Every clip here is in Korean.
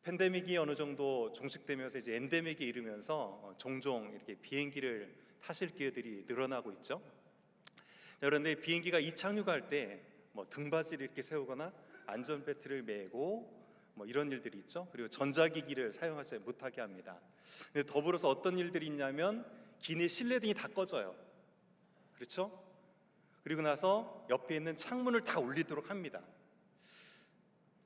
팬데믹이 어느 정도 종식되면서 이제 엔데믹에 이르면서 종종 이렇게 비행기를 타실 기회들이 늘어나고 있죠. 그런데 비행기가 이착륙할 때 뭐 등받이를 이렇게 세우거나 안전벨트를 매고 뭐 이런 일들이 있죠. 그리고 전자기기를 사용하지 못하게 합니다. 근데 더불어서 어떤 일들이 있냐면 기내 실내등이 다 꺼져요. 그렇죠? 그리고 나서 옆에 있는 창문을 다 울리도록 합니다.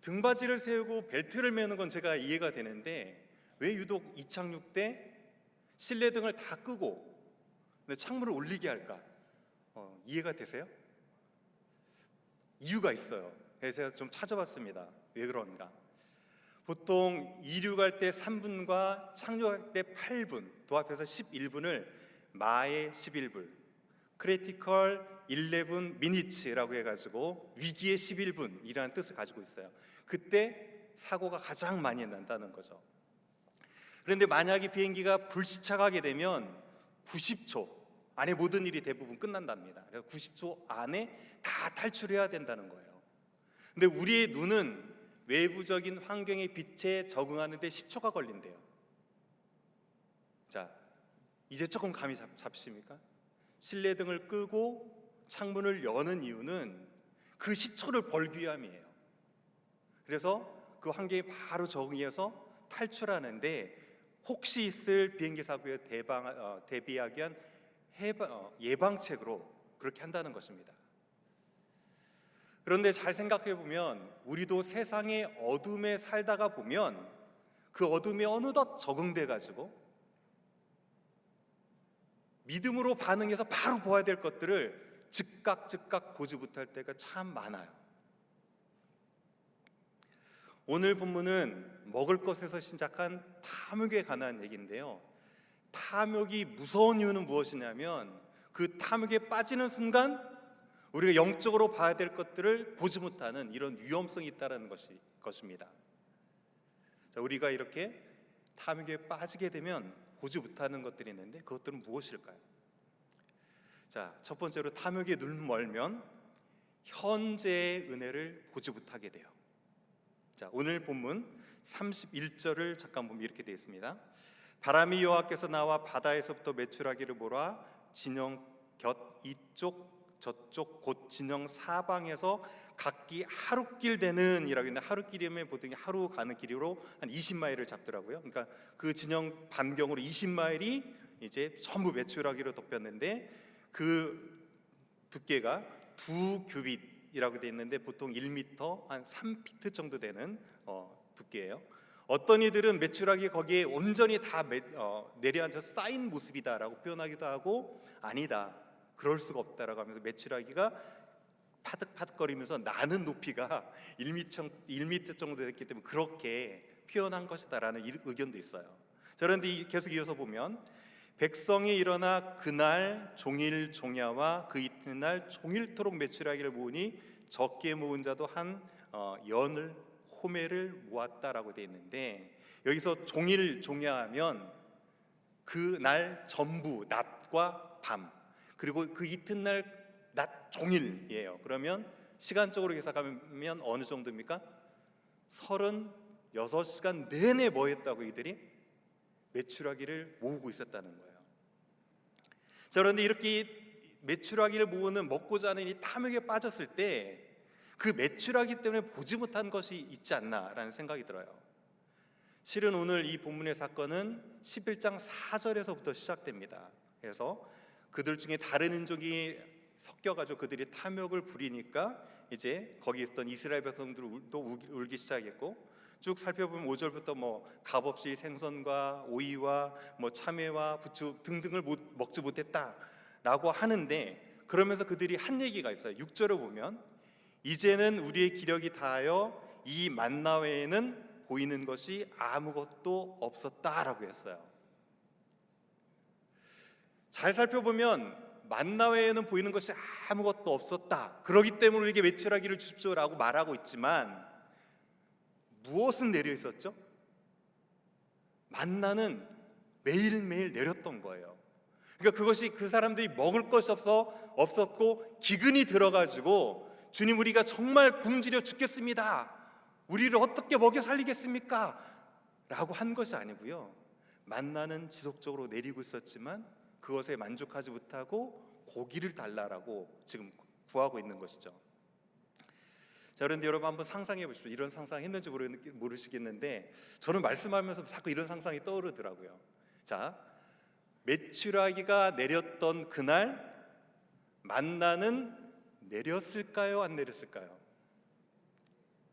등받이를 세우고 벨트를 매는 건 제가 이해가 되는데 왜 유독 이착륙 때 실내등을 다 끄고 창문을 울리게 할까? 이해가 되세요? 이유가 있어요. 그래서 제가 좀 찾아봤습니다. 왜 그런가? 보통 이륙할 때 3분과 착륙할 때 8분, 도합해서 11분을 마의 11분, 크리티컬 11 minutes라고 해가지고 위기의 11분이라는 뜻을 가지고 있어요. 그때 사고가 가장 많이 난다는 거죠. 그런데 만약에 비행기가 불시착하게 되면 90초 안에 모든 일이 대부분 끝난답니다. 그래서 90초 안에 다 탈출해야 된다는 거예요. 근데 우리의 눈은 외부적인 환경의 빛에 적응하는 데 10초가 걸린대요. 자, 이제 조금 감이 잡히십니까? 실내등을 끄고 창문을 여는 이유는 그 10초를 벌기 위함이에요. 그래서 그 환경에 바로 적응해서 탈출하는데 혹시 있을 비행기 사고에 대비하기 위한 예방책으로 그렇게 한다는 것입니다. 그런데 잘 생각해 보면 우리도 세상의 어둠에 살다가 보면 그 어둠에 어느덧 적응돼 가지고 믿음으로 반응해서 바로 보아야 될 것들을 즉각 보지 못할 때가 참 많아요. 오늘 본문은 먹을 것에서 시작한 탐욕에 관한 얘기인데요. 탐욕이 무서운 이유는 무엇이냐면 그 탐욕에 빠지는 순간 우리가 영적으로 봐야 될 것들을 보지 못하는 이런 위험성이 있다는 것입니다. 자, 우리가 이렇게 탐욕에 빠지게 되면 보지 못하는 것들이 있는데 그것들은 무엇일까요? 자, 첫 번째로 탐욕에 눈멀면 현재의 은혜를 보지 못하게 돼요. 자, 오늘 본문 31절을 잠깐 보면 이렇게 되어 있습니다. 바람이 여호와께서 나와 바다에서부터 메추라기를 몰아 진영 곁 이쪽 저쪽 곧 진영 사방에서 각기 하루길 되는 이라고 했는데 하루길이면 보통 하루 가는 길이로 한 20마일을 잡더라고요. 그러니까 그 진영 반경으로 20마일이 이제 전부 메추라기로 덮였는데 그 두께가 2규빗이라고 되어 있는데 보통 1m 한 3피트 정도 되는 두께예요. 어떤 이들은 메추라기 거기에 온전히 다 내려앉아서 쌓인 모습이다라고 표현하기도 하고 아니다, 그럴 수가 없다라고 하면서 메추라기가 파득파득거리면서 나는 높이가 1m 정도 됐기 때문에 그렇게 표현한 것이다라는 의견도 있어요. 자, 그런데 계속 이어서 보면 백성이 일어나 그날 종일 종야와 그 이튿날 종일토록 메추라기를 모으니 적게 모은 자도 한 연을 호매를 모았다라고 되어 있는데 여기서 종일 종야하면 그날 전부 낮과 밤 그리고 그 이튿날 낮 종일이에요. 그러면 시간적으로 계산하면 어느 정도입니까? 36시간 내내 뭐 했다고 이들이? 메추라기를 모으고 있었다는 거예요. 자, 그런데 이렇게 메추라기를 모으는 먹고자 하는 이 탐욕에 빠졌을 때 그 메추라기 때문에 보지 못한 것이 있지 않나라는 생각이 들어요. 실은 오늘 이 본문의 사건은 11장 4절에서부터 시작됩니다. 그래서 그들 중에 다른 민족이 섞여가지고 그들이 탐욕을 부리니까 이제 거기 있던 이스라엘 백성들도 울기 시작했고 쭉 살펴보면 5절부터 뭐 값없이 생선과 오이와 뭐 참외와 부추 등등을 먹지 못했다라고 하는데 그러면서 그들이 한 얘기가 있어요. 6절을 보면 이제는 우리의 기력이 다하여 이 만나 외에는 보이는 것이 아무것도 없었다라고 했어요. 잘 살펴보면 만나 외에는 보이는 것이 아무것도 없었다. 그러기 때문에 우리에게 메추라기를 주십시오라고 말하고 있지만 무엇은 내려 있었죠? 만나는 매일매일 내렸던 거예요. 그러니까 그것이 그 사람들이 먹을 것이 없었고 기근이 들어가지고 주님 우리가 정말 굶주려 죽겠습니다. 우리를 어떻게 먹여 살리겠습니까? 라고 한 것이 아니고요, 만나는 지속적으로 내리고 있었지만 그것에 만족하지 못하고 고기를 달라라고 지금 구하고 있는 것이죠. 자, 그런데 여러분 한번 상상해 보십시오. 이런 상상했는지 모르시겠는데 저는 말씀하면서 자꾸 이런 상상이 떠오르더라고요. 자, 메추라기가 내렸던 그날 만나는 내렸을까요? 안 내렸을까요?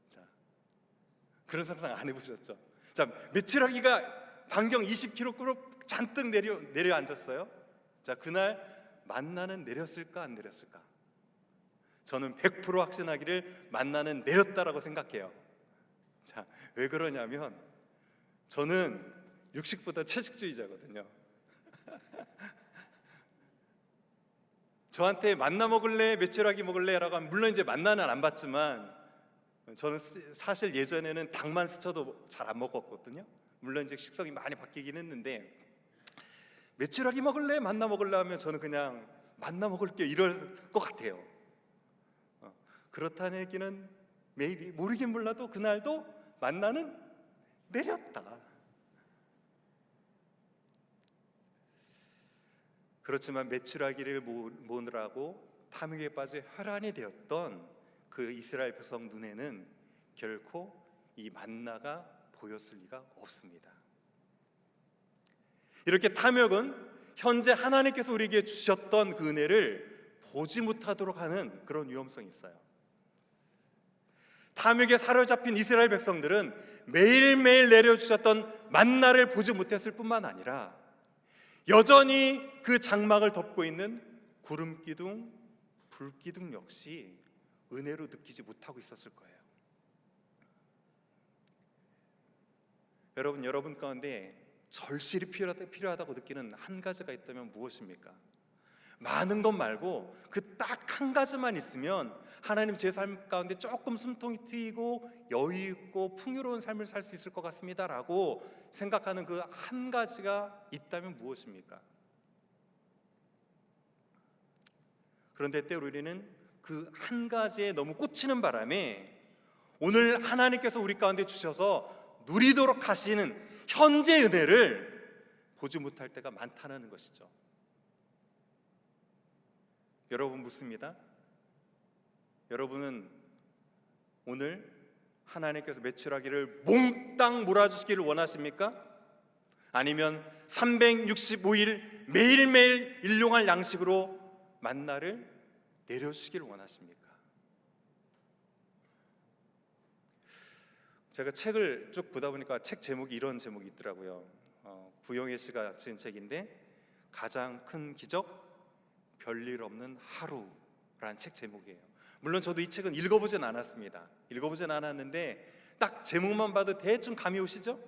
자, 그런 상상 안 해보셨죠? 자, 메추라기가 반경 20km로 잔뜩 내려 앉았어요. 자, 그날 만나는 내렸을까 안 내렸을까? 저는 100% 확신하기를 만나는 내렸다라고 생각해요. 자, 왜 그러냐면 저는 육식보다 채식주의자거든요. 저한테 만나 먹을래, 메추라기 먹을래? 라고 하면 물론 이제 만나는 안 받지만 저는 사실 예전에는 닭만 스쳐도 잘 안 먹었거든요. 물론 이제 식성이 많이 바뀌긴 했는데 메추라기 먹을래? 만나 먹을래? 하면 저는 그냥 만나 먹을게 이럴 것 같아요. 그렇다는 얘기는 maybe 모르긴 몰라도 그날도 만나는 내렸다. 그렇지만 메추라기를 모으느라고 탐욕에 빠져 혈안이 되었던 그 이스라엘 백성 눈에는 결코 이 만나가 보였을 리가 없습니다. 이렇게 탐욕은 현재 하나님께서 우리에게 주셨던 그 은혜를 보지 못하도록 하는 그런 위험성이 있어요. 탐욕에 사로잡힌 이스라엘 백성들은 매일매일 내려주셨던 만나를 보지 못했을 뿐만 아니라 여전히 그 장막을 덮고 있는 구름 기둥, 불 기둥 역시 은혜로 느끼지 못하고 있었을 거예요. 여러분 가운데 절실히 필요하다고 느끼는 한 가지가 있다면 무엇입니까? 많은 것 말고 그 딱 한 가지만 있으면 하나님 제 삶 가운데 조금 숨통이 트이고 여유 있고 풍요로운 삶을 살 수 있을 것 같습니다 라고 생각하는 그 한 가지가 있다면 무엇입니까? 그런데 때로 우리는 그 한 가지에 너무 꽂히는 바람에 오늘 하나님께서 우리 가운데 주셔서 누리도록 하시는 현재 은혜를 보지 못할 때가 많다는 것이죠. 여러분 묻습니다. 여러분은 오늘 하나님께서 메추라기를 몽땅 몰아주시기를 원하십니까? 아니면 365일 매일매일 일용할 양식으로 만나를 내려주시기를 원하십니까? 제가 책을 쭉 보다 보니까 책 제목이 이런 제목이 있더라고요. 구영애 씨가 지은 책인데 가장 큰 기적 별일 없는 하루라는 책 제목이에요. 물론 저도 이 책은 읽어보진 않았습니다. 읽어보진 않았는데 딱 제목만 봐도 대충 감이 오시죠?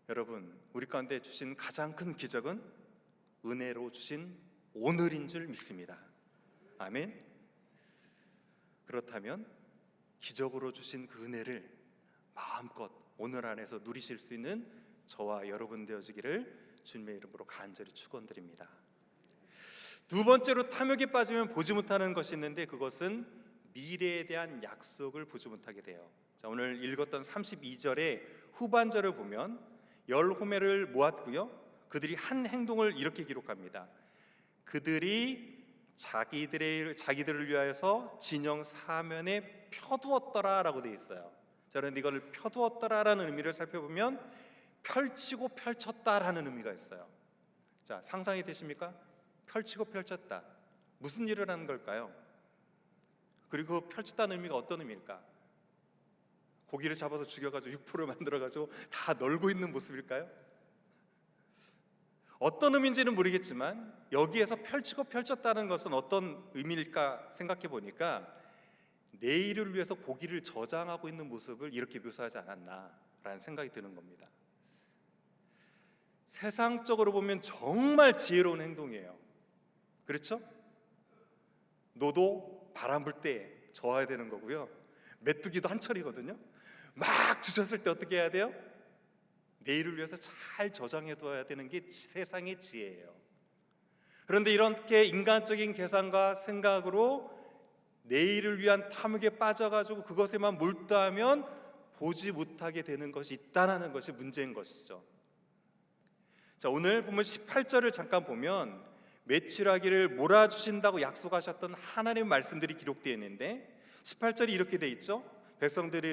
여러분, 우리 가운데 주신 가장 큰 기적은 은혜로 주신 오늘인 줄 믿습니다. 아멘. 그렇다면 기적으로 주신 그 은혜를 마음껏 오늘 안에서 누리실 수 있는 저와 여러분 되어지기를 주님의 이름으로 간절히 축원드립니다. 두 번째로 탐욕에 빠지면 보지 못하는 것이 있는데 그것은 미래에 대한 약속을 보지 못하게 돼요. 자, 오늘 읽었던 32절의 후반절을 보면 10호매를 모았고요, 그들이 한 행동을 이렇게 기록합니다. 그들이 자기들을 위하여서 진영 사면에 펴두었더라라고 되어 있어요. 자, 그런데 이걸 펴두었더라라는 의미를 살펴보면 펼치고 펼쳤다라는 의미가 있어요. 자, 상상이 되십니까? 펼치고 펼쳤다. 무슨 일을 하는 걸까요? 그리고 펼쳤다는 의미가 어떤 의미일까? 고기를 잡아서 죽여가지고 육포를 만들어가지고 다 널고 있는 모습일까요? 어떤 의미인지는 모르겠지만 여기에서 펼치고 펼쳤다는 것은 어떤 의미일까 생각해 보니까 내일을 위해서 고기를 저장하고 있는 모습을 이렇게 묘사하지 않았나라는 생각이 드는 겁니다. 세상적으로 보면 정말 지혜로운 행동이에요. 그렇죠? 노도 바람 불 때 저어야 되는 거고요, 메뚜기도 한철이거든요. 막 주셨을 때 어떻게 해야 돼요? 내일을 위해서 잘 저장해 둬야 되는 게 세상의 지혜예요. 그런데 이렇게 인간적인 계산과 생각으로 내일을 위한 탐욕에 빠져가지고 그것에만 몰두하면 보지 못하게 되는 것이 있다는 것이 문제인 것이죠. 자, 오늘 보면 18절을 잠깐 보면 메추라기를 몰아주신다고 약속하셨던 하나님의 말씀들이 기록되어 있는데 18절이 이렇게 되어 있죠. 백성들이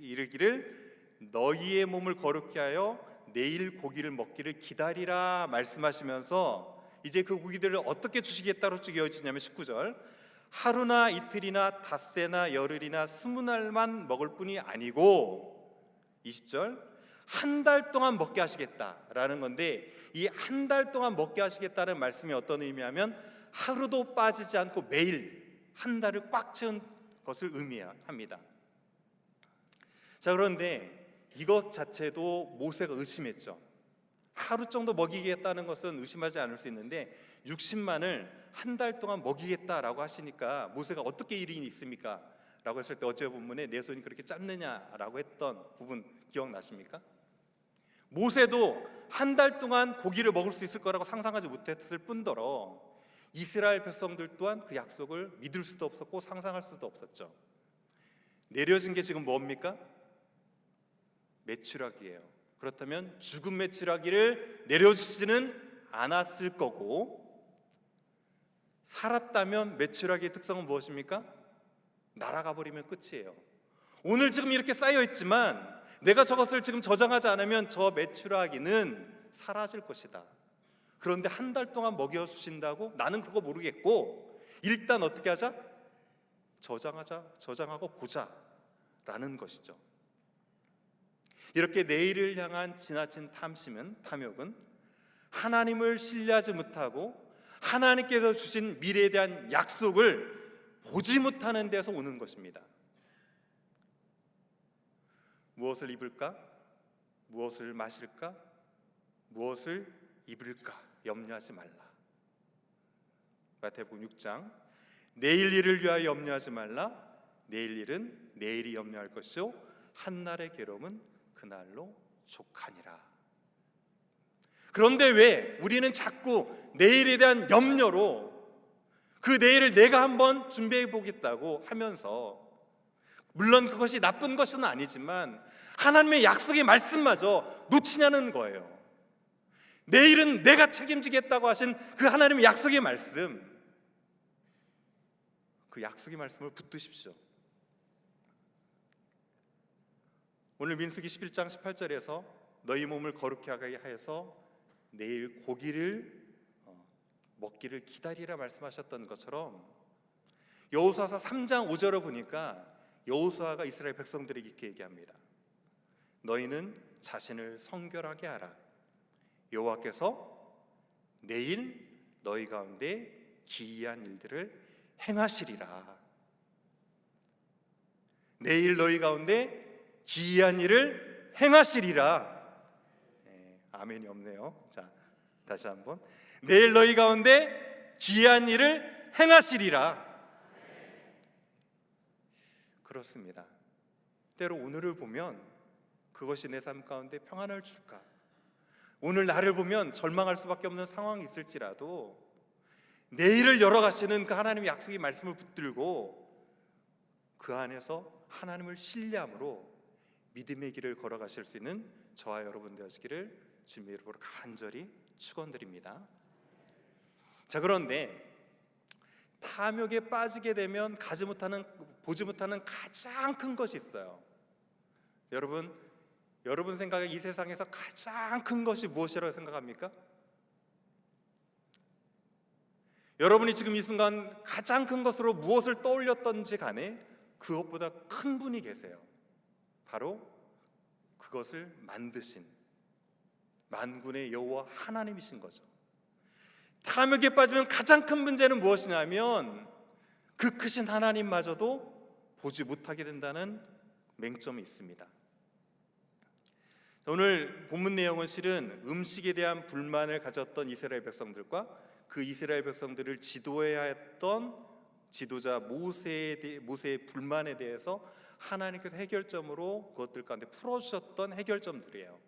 이르기를 너희의 몸을 거룩히 하여 내일 고기를 먹기를 기다리라 말씀하시면서 이제 그 고기들을 어떻게 주시겠다로 쭉 이어지냐면 19절 하루나 이틀이나 닷새나 열흘이나 20날만 먹을 뿐이 아니고 20절 한 달 동안 먹게 하시겠다라는 건데 이 한 달 동안 먹게 하시겠다는 말씀이 어떤 의미하면 하루도 빠지지 않고 매일 한 달을 꽉 채운 것을 의미합니다. 자, 그런데 이것 자체도 모세가 의심했죠. 하루 정도 먹이겠다는 것은 의심하지 않을 수 있는데 60만을 한 달 동안 먹이겠다라고 하시니까 모세가 어떻게 일이 있습니까? 라고 했을 때 어제 본문에 내 손이 그렇게 짧느냐라고 했던 부분 기억나십니까? 모세도 한 달 동안 고기를 먹을 수 있을 거라고 상상하지 못했을 뿐더러 이스라엘 백성들 또한 그 약속을 믿을 수도 없었고 상상할 수도 없었죠. 내려진 게 지금 뭡니까? 메추라기예요. 그렇다면 죽은 메추라기를 내려주지는 않았을 거고, 살았다면 메추라기의 특성은 무엇입니까? 날아가 버리면 끝이에요. 오늘 지금 이렇게 쌓여 있지만 내가 저것을 지금 저장하지 않으면 저 메추라기는 사라질 것이다. 그런데 한 달 동안 먹여주신다고? 나는 그거 모르겠고 일단 어떻게 하자? 저장하고 보자 라는 것이죠. 이렇게 내일을 향한 지나친 탐욕은 하나님을 신뢰하지 못하고 하나님께서 주신 미래에 대한 약속을 보지 못하는 데서 오는 것입니다. 무엇을 입을까? 무엇을 마실까? 무엇을 입을까? 염려하지 말라. 마태복음 6장 내일 일을 위하여 염려하지 말라. 내일 일은 내일이 염려할 것이요 한날의 괴로움은 그날로 족하니라. 그런데 왜 우리는 자꾸 내일에 대한 염려로 그 내일을 내가 한번 준비해 보겠다고 하면서, 물론 그것이 나쁜 것은 아니지만 하나님의 약속의 말씀마저 놓치냐는 거예요. 내일은 내가 책임지겠다고 하신 그 하나님의 약속의 말씀, 그 약속의 말씀을 붙드십시오. 오늘 민수기 11장 18절에서 너희 몸을 거룩히 하게 하여서 내일 고기를 먹기를 기다리라 말씀하셨던 것처럼 여호수아서 3장 5절을 보니까 여호수아가 이스라엘 백성들에게 이렇게 얘기합니다. 너희는 자신을 성결하게 하라. 여호와께서 내일 너희 가운데 기이한 일들을 행하시리라. 내일 너희 가운데 기이한 일을 행하시리라. 아멘이 없네요. 자, 다시 한번. 내일 너희 가운데 기이한 일을 행하시리라. 그렇습니다. 때로 오늘을 보면 그것이 내 삶 가운데 평안을 줄까? 오늘 나를 보면 절망할 수밖에 없는 상황이 있을지라도 내일을 열어가시는 그 하나님의 약속의 말씀을 붙들고 그 안에서 하나님을 신뢰함으로 믿음의 길을 걸어가실 수 있는 저와 여러분 되시기를 주님의 이름으로 간절히 축원드립니다. 자, 그런데 탐욕에 빠지게 되면 보지 못하는 가장 큰 것이 있어요. 여러분 생각에 이 세상에서 가장 큰 것이 무엇이라고 생각합니까? 여러분이 지금 이 순간 가장 큰 것으로 무엇을 떠올렸던지 간에 그것보다 큰 분이 계세요. 바로 그것을 만드신 만군의 여호와 하나님이신 거죠. 탐욕에 빠지면 가장 큰 문제는 무엇이냐면 그 크신 하나님마저도 보지 못하게 된다는 맹점이 있습니다. 오늘 본문 내용은 실은 음식에 대한 불만을 가졌던 이스라엘 백성들과 그 이스라엘 백성들을 지도해야 했던 지도자 모세의 불만에 대해서 하나님께서 해결점으로 그것들 가운데 풀어주셨던 해결점들이에요.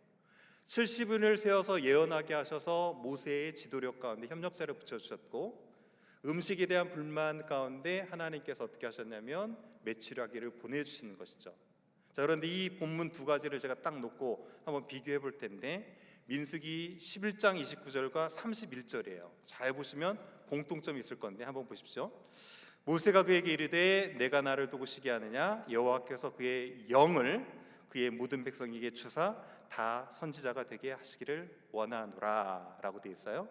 70인을 세워서 예언하게 하셔서 모세의 지도력 가운데 협력자를 붙여주셨고, 음식에 대한 불만 가운데 하나님께서 어떻게 하셨냐면 메추라기를 보내주시는 것이죠. 자, 그런데 이 본문 두 가지를 제가 딱 놓고 한번 비교해 볼 텐데, 민수기 11장 29절과 31절이에요. 잘 보시면 공통점이 있을 건데 한번 보십시오. 모세가 그에게 이르되 내가 나를 두고 시기하느냐, 여호와께서 그의 영을 그의 모든 백성에게 주사 다 선지자가 되게 하시기를 원하노라 라고 되어 있어요.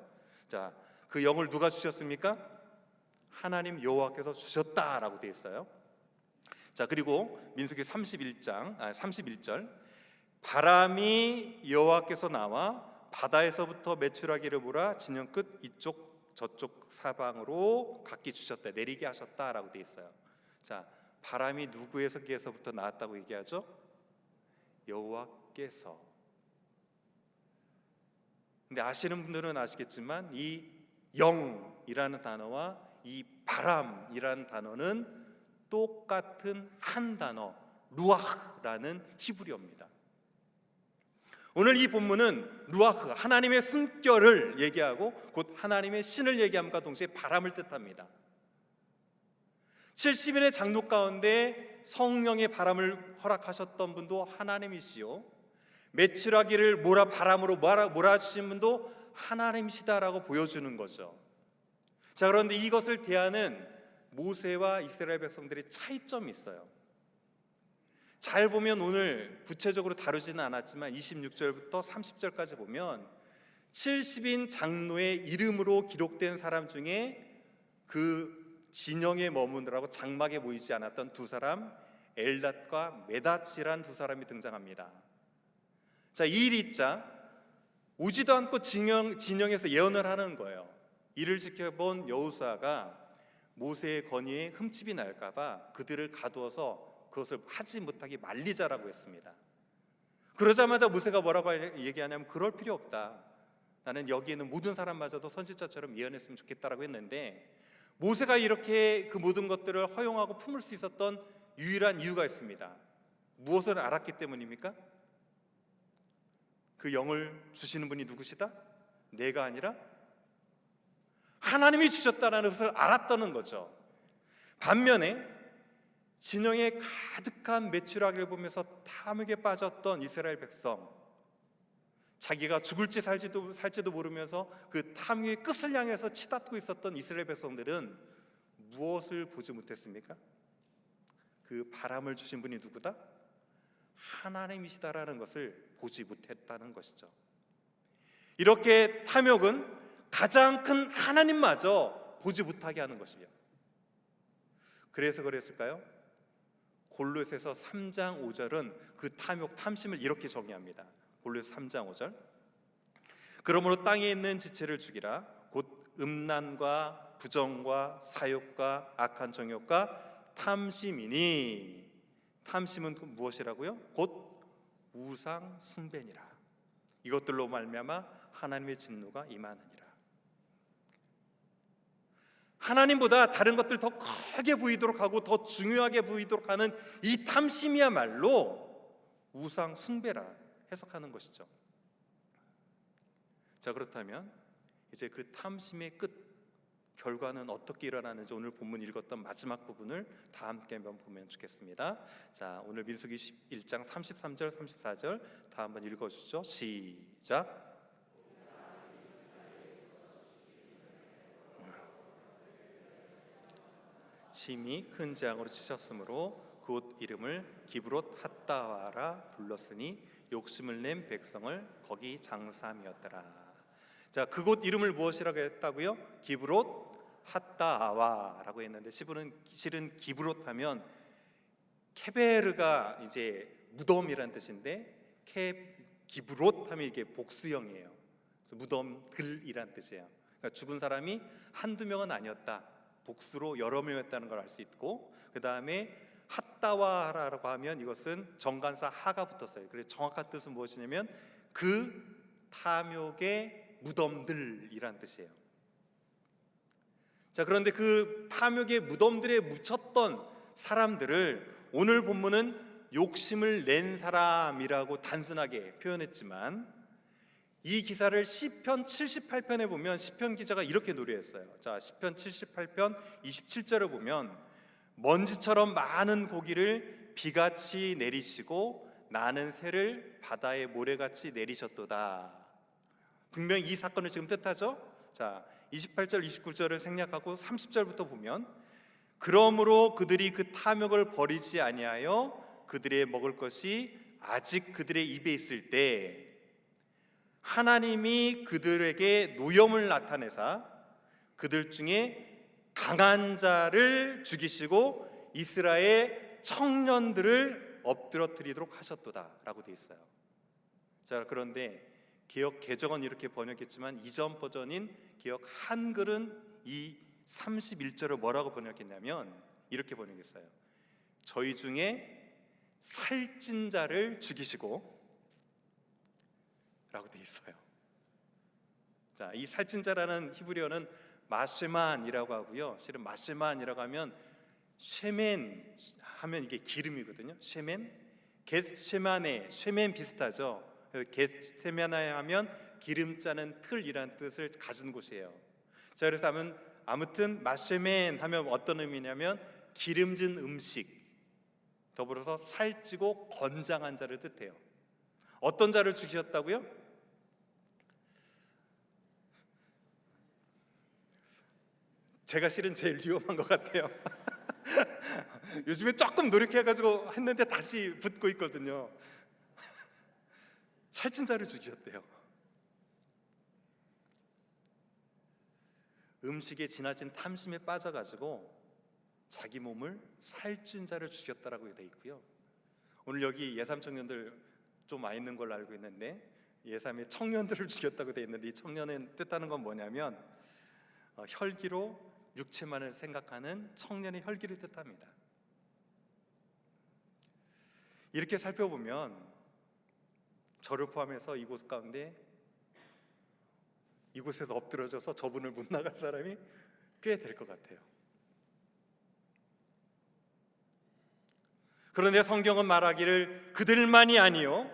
자, 그 영을 누가 주셨습니까? 하나님 여호와께서 주셨다라고 되어 있어요. 자, 그리고 민수기 31절 바람이 여호와께서 나와 바다에서부터 메추라기를 몰아 진영 끝 이쪽 저쪽 사방으로 각기 주셨다, 내리게 하셨다라고 되어 있어요. 자, 바람이 누구에게서부터 나왔다고 얘기하죠? 여호와께서. 근데 아시는 분들은 아시겠지만 이 영이라는 단어와 이 바람이라는 단어는 똑같은 한 단어, 루아흐라는 히브리어입니다. 오늘 이 본문은 루아흐, 하나님의 숨결을 얘기하고 곧 하나님의 신을 얘기함과 동시에 바람을 뜻합니다. 70인의 장로 가운데 성령의 바람을 허락하셨던 분도 하나님이시요, 메추라기를 바람으로 몰아주신 분도 하나님이시다라고 보여주는 거죠. 자, 그런데 이것을 대하는 모세와 이스라엘 백성들의 차이점이 있어요. 잘 보면 오늘 구체적으로 다루지는 않았지만 26절부터 30절까지 보면 70인 장로의 이름으로 기록된 사람 중에 그 진영에 머무느라고 장막에 모이지 않았던 두 사람, 엘닷과 메닷이란 두 사람이 등장합니다. 자, 이 리자 오지도 않고 진영에서 예언을 하는 거예요. 이를 지켜본 여호수아가 모세의 건의에 흠집이 날까봐 그들을 가두어서 그것을 하지 못하게 말리자라고 했습니다. 그러자마자 모세가 뭐라고 얘기하냐면 그럴 필요 없다, 나는 여기 있는 모든 사람마저도 선지자처럼 예언했으면 좋겠다라고 했는데, 모세가 이렇게 그 모든 것들을 허용하고 품을 수 있었던 유일한 이유가 있습니다. 무엇을 알았기 때문입니까? 그 영을 주시는 분이 누구시다? 내가 아니라 하나님이 주셨다는 것을 알았다는 거죠. 반면에 진영에 가득한 메추라기를 보면서 탐욕에 빠졌던 이스라엘 백성, 자기가 죽을지 살지도 모르면서 그 탐욕의 끝을 향해서 치닫고 있었던 이스라엘 백성들은 무엇을 보지 못했습니까? 그 바람을 주신 분이 누구다? 하나님이시다라는 것을 보지 못했다는 것이죠. 이렇게 탐욕은 가장 큰 하나님마저 보지 못하게 하는 것이며, 그래서 그랬을까요? 골로새서 3장 5절은 그 탐욕, 탐심을 이렇게 정의합니다. 골로새 3장 5절 그러므로 땅에 있는 지체를 죽이라, 곧 음란과 부정과 사욕과 악한 정욕과 탐심이니, 탐심은 무엇이라고요? 곧 우상 숭배니라. 이것들로 말미암아 하나님의 진노가 임하느니라. 하나님보다 다른 것들 더 크게 보이도록 하고 더 중요하게 보이도록 하는 이 탐심이야말로 우상 숭배라 해석하는 것이죠. 자, 그렇다면 이제 그 탐심의 끝, 결과는 어떻게 일어나는지 오늘 본문 읽었던 마지막 부분을 다 함께 한번 보면 좋겠습니다. 자, 오늘 민수기 1장 33절 34절 다 한번 읽어주시죠. 시작. 심히 큰 재앙으로 치셨으므로 곧 이름을 기브롯 핫다와라 불렀으니 욕심을 낸 백성을 거기 장사함이었더라. 자, 그곳 이름을 무엇이라고 했다고요? 기브롯 핫다와라고 했는데, 실은 기브롯 하면 케베르가 이제 무덤이란 뜻인데, 기브롯 하면 이게 복수형이에요. 그래서 무덤들이란 뜻이에요. 그러니까 죽은 사람이 한두 명은 아니었다, 복수로 여러 명이었다는 걸 알 수 있고, 그 다음에 핫다와라고 하면 이것은 정관사 하가 붙었어요. 그래서 정확한 뜻은 무엇이냐면 그 탐욕의 무덤들이란 뜻이에요. 자, 그런데 그 탐욕의 무덤들에 묻혔던 사람들을 오늘 본문은 욕심을 낸 사람이라고 단순하게 표현했지만, 이 기사를 시편 78편에 보면 시편 기자가 이렇게 노래했어요. 자, 시편 78편 27절을 보면 먼지처럼 많은 고기를 비같이 내리시고 나는 새를 바다의 모래같이 내리셨도다. 분명히 이 사건을 지금 뜻하죠. 자, 28절 29절을 생략하고 30절부터 보면 그러므로 그들이 그 탐욕을 버리지 아니하여 그들의 먹을 것이 아직 그들의 입에 있을 때 하나님이 그들에게 노염을 나타내사 그들 중에 강한 자를 죽이시고 이스라엘 청년들을 엎드러뜨리도록 하셨도다 라고 되어 있어요. 자, 그런데 개역 개정은 이렇게 번역했지만 이전 버전인 개역 한글은 이 31절을 뭐라고 번역했냐면 이렇게 번역했어요. 저희 중에 살찐 자를 죽이시고 라고 되어 있어요. 자, 이 살찐 자라는 히브리어는 마쉐만이라고 하고요. 실은 마쉐만이라고 하면 쉐멘 하면 이게 기름이거든요. 쉐멘, 겟쉐마네, 쉐멘 비슷하죠. 겟쉐마네 하면 기름 짜는 틀이라는 뜻을 가진 곳이에요. 자, 그래서 아무튼 마쉐멘 하면 어떤 의미냐면 기름진 음식, 더불어서 살찌고 건장한 자를 뜻해요. 어떤 자를 죽이셨다고요? 제가 실은 제일 위험한 것 같아요. 요즘에 조금 노력해가지고 했는데 다시 붙고 있거든요. 살찐 자를 죽이셨대요. 음식에 지나친 탐심에 빠져가지고 자기 몸을 살찐 자를 죽였다라고 되어 있고요. 오늘 여기 예삼 청년들 좀 와 있는 걸로 알고 있는데 예삼의 청년들을 죽였다고 되어 있는데 이 청년은 뜻하는 건 뭐냐면 혈기로 육체만을 생각하는 청년의 혈기를 뜻합니다. 이렇게 살펴보면 저를 포함해서 이곳 가운데 이곳에서 엎드러져서 저분을 못 나갈 사람이 꽤 될 것 같아요. 그런데 성경은 말하기를 그들만이 아니요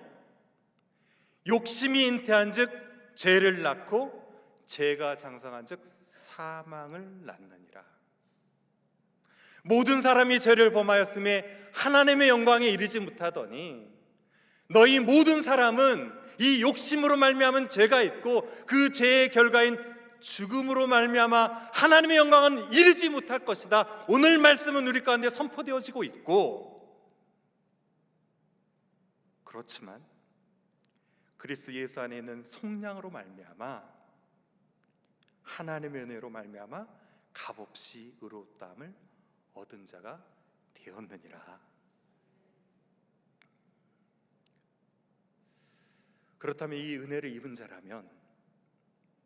욕심이 잉태한즉 죄를 낳고 죄가 장성한즉 사망을 낳느니라. 모든 사람이 죄를 범하였음에 하나님의 영광에 이르지 못하더니 너희 모든 사람은 이 욕심으로 말미암은 죄가 있고 그 죄의 결과인 죽음으로 말미암아 하나님의 영광은 이르지 못할 것이다. 오늘 말씀은 우리 가운데 선포되어지고 있고, 그렇지만 그리스도 예수 안에 있는 속량으로 말미암아 하나님의 은혜로 말미암아 값없이 의로웠다함을 얻은 자가 되었느니라. 그렇다면 이 은혜를 입은 자라면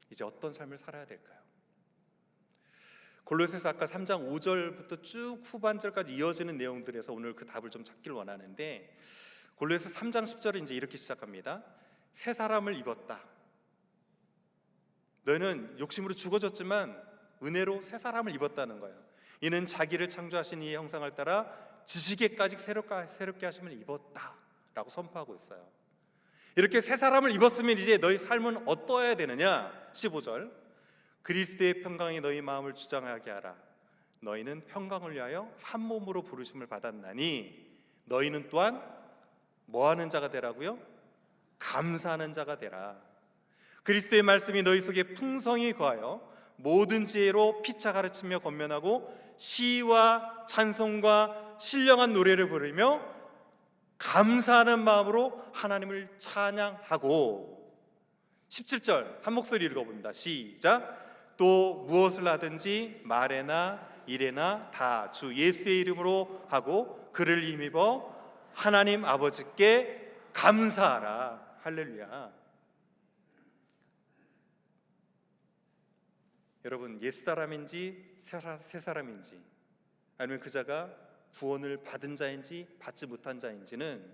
이제 어떤 삶을 살아야 될까요? 골로새서 아까 3장 5절부터 쭉 후반절까지 이어지는 내용들에서 오늘 그 답을 좀 찾길 원하는데, 골로새서 3장 10절은 이제 이렇게 시작합니다. 새 사람을 입었다. 너희는 욕심으로 죽어졌지만 은혜로 새 사람을 입었다는 거예요. 이는 자기를 창조하신 이의 형상을 따라 지식에까지 새롭게 하심을 입었다라고 선포하고 있어요. 이렇게 새 사람을 입었으면 이제 너희 삶은 어떠해야 되느냐? 15절 그리스도의 평강이 너희 마음을 주장하게 하라. 너희는 평강을 위하여 한 몸으로 부르심을 받았나니 너희는 또한 뭐하는 자가 되라고요? 감사하는 자가 되라. 그리스도의 말씀이 너희 속에 풍성히 거하여 모든 지혜로 피차 가르치며 권면하고 시와 찬송과 신령한 노래를 부르며 감사하는 마음으로 하나님을 찬양하고, 17절 한 목소리 읽어봅니다. 시작. 또 무엇을 하든지 말에나 일에나 다 주 예수의 이름으로 하고 그를 힘입어 하나님 아버지께 감사하라. 할렐루야. 여러분, 옛사람인지 새 사람인지 아니면 그 자가 구원을 받은 자인지 받지 못한 자인지는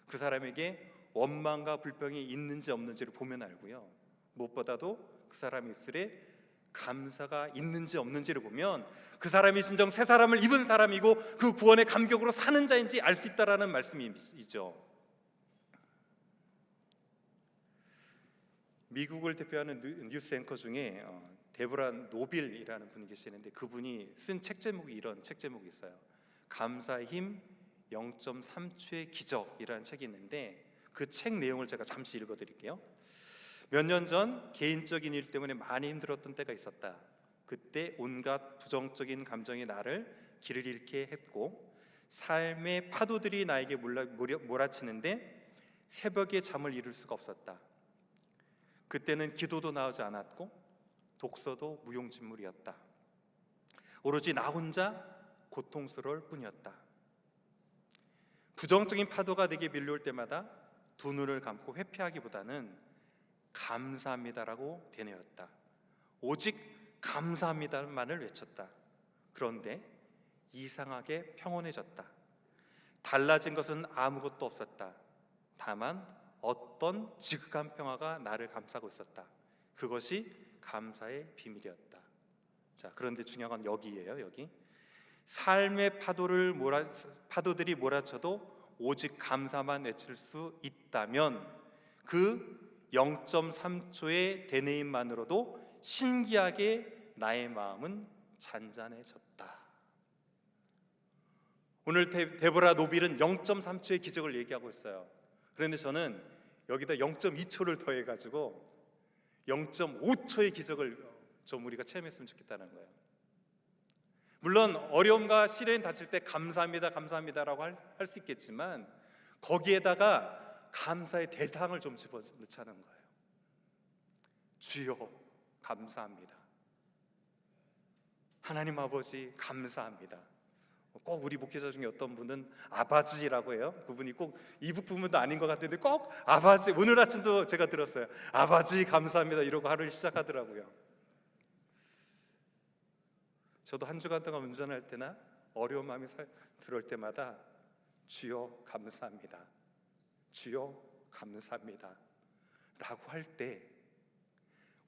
그 사람에게 원망과 불평이 있는지 없는지를 보면 알고요, 무엇보다도 그 사람 입술에 감사가 있는지 없는지를 보면 그 사람이 진정 새 사람을 입은 사람이고 그 구원의 감격으로 사는 자인지 알 수 있다라는 말씀이죠. 미국을 대표하는 뉴스 앵커 중에 데보라 노빌이라는 분이 계시는데 그분이 쓴 책 제목이 이런 책 제목이 있어요. 감사의 힘 0.3초의 기적이라는 책이 있는데 그 책 내용을 제가 잠시 읽어드릴게요. 몇 년 전 개인적인 일 때문에 많이 힘들었던 때가 있었다. 그때 온갖 부정적인 감정이 나를 길을 잃게 했고 삶의 파도들이 나에게 몰아치는데 새벽에 잠을 이룰 수가 없었다. 그때는 기도도 나오지 않았고 독서도 무용지물이었다. 오로지 나 혼자 고통스러울 뿐이었다. 부정적인 파도가 내게 밀려올 때마다 두 눈을 감고 회피하기보다는 감사합니다라고 되뇌었다. 오직 감사합니다만을 외쳤다. 그런데 이상하게 평온해졌다. 달라진 것은 아무것도 없었다. 다만 어떤 지극한 평화가 나를 감싸고 있었다. 그것이 감사의 비밀이었다. 자, 그런데 중요한 건 여기예요. 여기 삶의 파도들이 몰아쳐도 오직 감사만 외칠 수 있다면 그 0.3초의 되뇌임만으로도 신기하게 나의 마음은 잔잔해졌다. 오늘 데보라 노빌은 0.3초의 기적을 얘기하고 있어요. 그런데 저는 여기다 0.2초를 더해가지고 0.5초의 기적을 좀 우리가 체험했으면 좋겠다는 거예요. 물론 어려움과 시련이 닥칠 때 감사합니다, 감사합니다라고 할 수 있겠지만 거기에다가 감사의 대상을 좀 집어넣자는 거예요. 주여 감사합니다. 하나님 아버지 감사합니다. 꼭 우리 목회자 중에 어떤 분은 아바지라고 해요. 그분이 꼭 이북 부분도 아닌 것 같은데 꼭 아바지, 오늘 아침도 제가 들었어요. 아바지 감사합니다 이러고 하루를 시작하더라고요. 저도 한 주간 동안 운전할 때나 어려운 마음이 들어올 때마다 주여 감사합니다, 주여 감사합니다 라고 할 때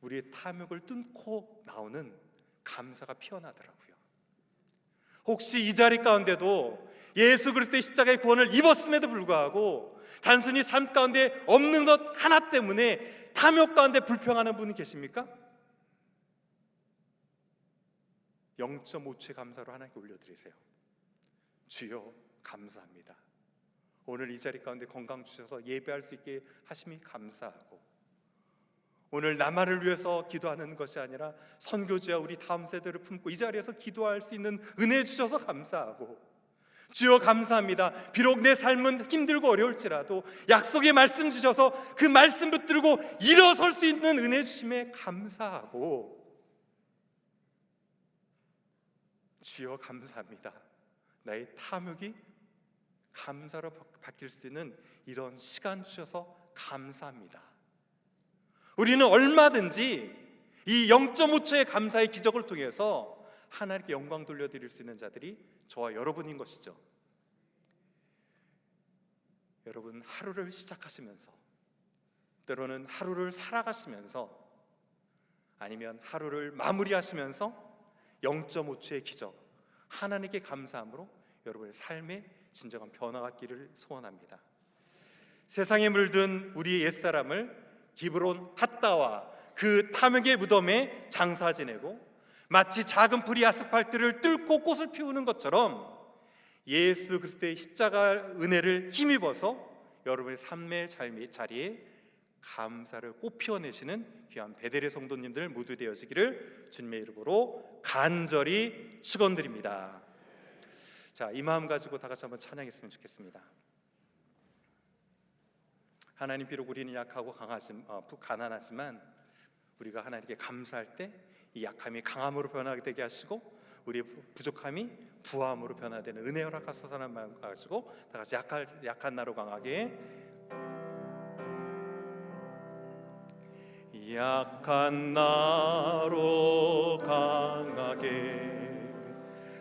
우리의 탐욕을 뚫고 나오는 감사가 피어나더라고요. 혹시 이 자리 가운데도 예수 그리스도의 십자가의 구원을 입었음에도 불구하고 단순히 삶 가운데 없는 것 하나 때문에 탐욕 가운데 불평하는 분이 계십니까? 0.5초의 감사로 하나님께 올려드리세요. 주여 감사합니다. 오늘 이 자리 가운데 건강 주셔서 예배할 수 있게 하심이 감사하고, 오늘 나만을 위해서 기도하는 것이 아니라 선교지와 우리 다음 세대를 품고 이 자리에서 기도할 수 있는 은혜 주셔서 감사하고, 주여 감사합니다. 비록 내 삶은 힘들고 어려울지라도 약속의 말씀 주셔서 그 말씀 붙들고 일어설 수 있는 은혜 주심에 감사하고, 주여 감사합니다. 나의 탐욕이 감사로 바뀔 수 있는 이런 시간 주셔서 감사합니다. 우리는 얼마든지 이 0.5초의 감사의 기적을 통해서 하나님께 영광 돌려드릴 수 있는 자들이 저와 여러분인 것이죠. 여러분 하루를 시작하시면서, 때로는 하루를 살아가시면서, 아니면 하루를 마무리하시면서 0.5초의 기적, 하나님께 감사함으로 여러분의 삶에 진정한 변화가 있기를 소원합니다. 세상에 물든 우리의 옛사람을 기브론 핫다와 그 탐욕의 무덤에 장사 지내고 마치 작은 풀이 아스팔트를 뚫고 꽃을 피우는 것처럼 예수 그리스도의 십자가 은혜를 힘입어서 여러분의 삶의 자리에 감사를 꼭 피워내시는 귀한 베델의 성도님들 모두 되어지기를 주님의 이름으로 간절히 축원드립니다. 자, 이 마음 가지고 다 같이 한번 찬양했으면 좋겠습니다. 하나님, 비록 우리는 약하고 가난하지만 우리가 하나님께 감사할 때 이 약함이 강함으로 변하게 되게 하시고 우리의 부족함이 부함으로 변화되는 은혜 허락하소서라는 마음 가지고 다 같이 약한 나로 강하게, 약한 나로 강하게,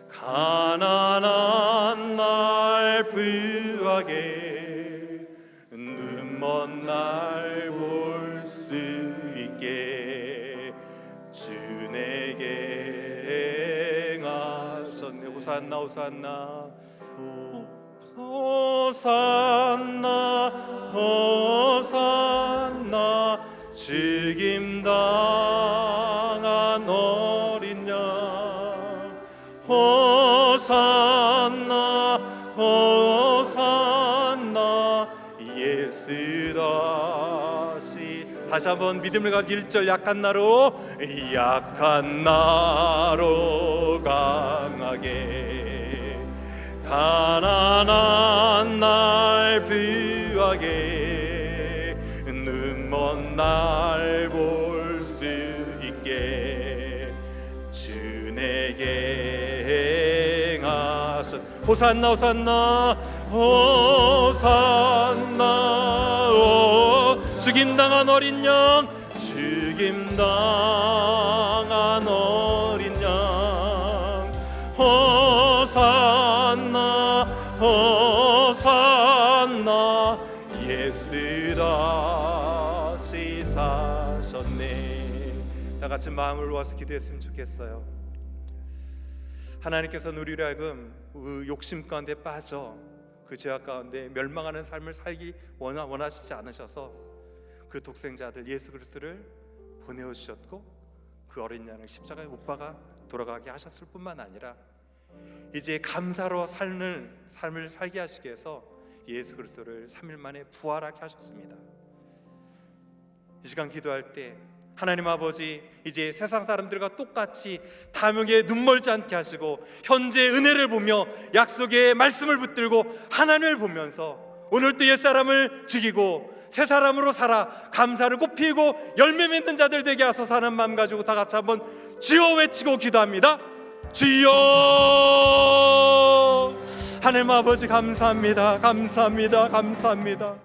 가난한 날 부하게, 눈먼 날 볼 수 있게 주 내게 행하셨네. 호산나 호산나 호산나 호산나 주기 다시 한번 믿음을 가지고 1절 약한 나로 강하게 가난한 날 부하게 눈먼 날 볼 수 있게 주 내게 행하셨 호산나 호산나 호산나 죽임당한 어린 양 죽임당한 어린 양 호산나 호산나 예수 다시 사셨네. 다 같이 마음을 모아서 기도했으면 좋겠어요. 하나님께서는 우리를 하여금 그 욕심 가운데 빠져 그 죄악 가운데 멸망하는 삶을 살기 원하시지 않으셔서 그 독생자들 예수 그리스도를 보내주셨고 그 어린 양을 십자가에 못 박아 돌아가게 하셨을 뿐만 아니라 이제 감사로 삶을 살게 하시기 위해서 예수 그리스도를 3일 만에 부활하게 하셨습니다. 이 시간 기도할 때 하나님 아버지, 이제 세상 사람들과 똑같이 탐욕에 눈멀지 않게 하시고 현재 은혜를 보며 약속의 말씀을 붙들고 하나님을 보면서 오늘도 옛사람을 죽이고 새 사람으로 살아 감사를 꽃피우고 열매 맺는 자들 되게 하소서 하는 마음 가지고 다 같이 한번 주여 외치고 기도합니다. 주여. 하나님 아버지 감사합니다. 감사합니다. 감사합니다.